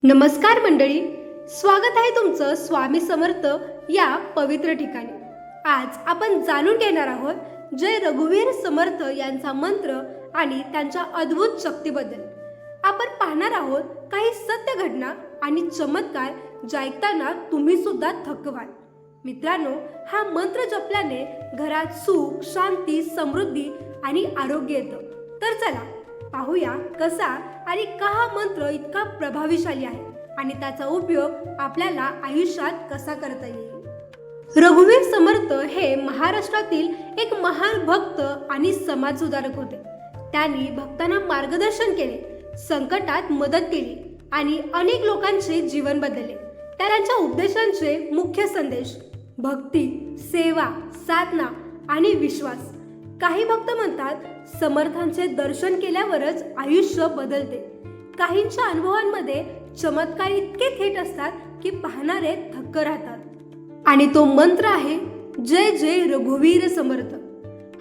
नमस्कार मंडळी, स्वागत आहे तुमचं स्वामी समर्थ या पवित्र ठिकाणी। आज आपण जाणून घेणार आहोत जय रघुवीर समर्थ यांचा मंत्र आणि त्यांच्या अद्भुत शक्तीबद्दल। आपण पाहणार आहोत काही सत्य घटना आणि चमत्कार जे ऐकताना तुम्ही सुद्धा थक्क व्हाल। मित्रांनो, हा मंत्र जपल्याने घरात सुख, शांती, समृद्धी आणि आरोग्य येतं। तर चला पाहूया कसा आणि का हा मंत्र इतका प्रभावशाली आहे आणि त्याचा उपयोग आपल्याला आयुष्यात कसा करता येईल। रघुवीर समर्थ हे महाराष्ट्रातील एक महान भक्त आणि समाज सुधारक होते। त्यांनी भक्तांना मार्गदर्शन केले, संकटात मदत केली आणि अनेक लोकांचे जीवन बदलले। त्यांच्या उपदेशांचे मुख्य संदेश भक्ती, सेवा, साधना आणि विश्वास। काही भक्त म्हणतात समर्थांचे दर्शन केल्यावरच आयुष्य बदलते। काहींच्या अनुभवांमध्ये चमत्कार इतके थेट असतात की पाहणारे थक्क राहतात। आणि तो मंत्र आहे जय जय रघुवीर समर्थ।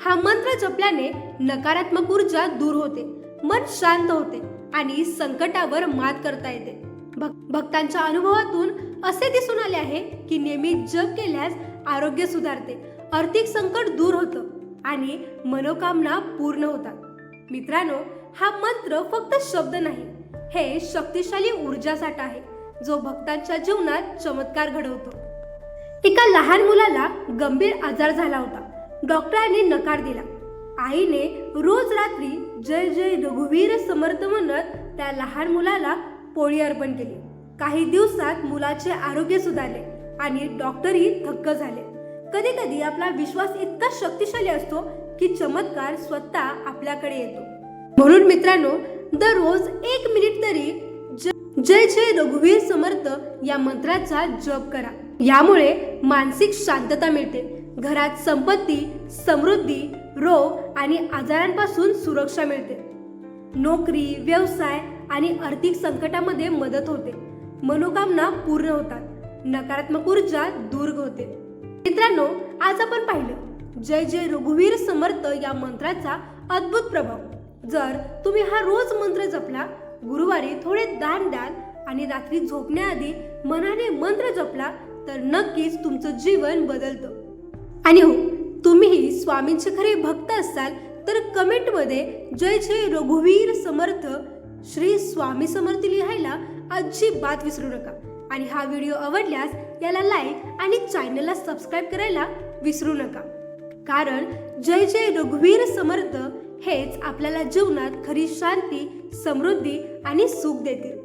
हा मंत्र जपल्याने नकारात्मक ऊर्जा दूर होते, मन शांत होते आणि संकटावर मात करता येते। भक्तांच्या अनुभवातून असे दिसून आले आहे की नेहमी जप केल्यास आरोग्य सुधारते, आर्थिक संकट दूर होतं आणि मनोकामना पूर्ण होतात। मित्रांनो, हा मंत्र फक्त शब्द नाही, हे शक्तिशाली ऊर्जा साठा आहे जो भक्तांच्या जीवनात चमत्कार घडवतो। एका लहान मुलाला गंभीर आजार झाला होता। डॉक्टरांनी नकार दिला। आईने रोज रात्री जय जय रघुवीर समर्थ म्हणत त्या लहान मुलाला पोळी अर्पण केली। काही दिवसात मुलाचे आरोग्य सुधारले आणि डॉक्टरही थक्क झाले। कधी कधी आपला विश्वास इतका शक्तिशाली असतो की चमत्कार स्वतः आपल्याकडे येतो। म्हणून मित्रांनो, दररोज 1 मिनिट तरी जय जय रघुवीर समर्थ या मंत्राचा जप करा। यामुळे मानसिक शांतता मिळते, घरात संपत्ती, समृद्धी, रोग आणि आजारांपासून सुरक्षा मिळते, नोकरी, व्यवसाय आणि आर्थिक संकटामध्ये मदत होते, मनोकामना पूर्ण होतात, नकारात्मक ऊर्जा दूर होते। मित्रांनो, आज आपण पाहिलं जय जय रघुवीर समर्थ या मंत्राचा अद्भुत प्रभाव। जर तुम्ही हा रोज मंत्र जपला, गुरुवारी थोडे दान द्याल आणि रात्री झोपण्याआधी मनाने मंत्र जपला तर नक्कीच तुमचं जीवन बदलतं। आणि हो, तुम्हीही स्वामींचे खरे भक्त असाल तर कमेंटमध्ये जय जय रघुवीर समर्थ श्री स्वामी समर्थ लिहायला अजिबात विसरू नका। आणि हा व्हिडिओ आवडल्यास याला लाईक आणि चॅनलला सबस्क्राईब करायला विसरू नका, कारण जय जय रघुवीर समर्थ हेच आपल्याला जीवनात खरी शांती, समृद्धी आणि सुख देतील।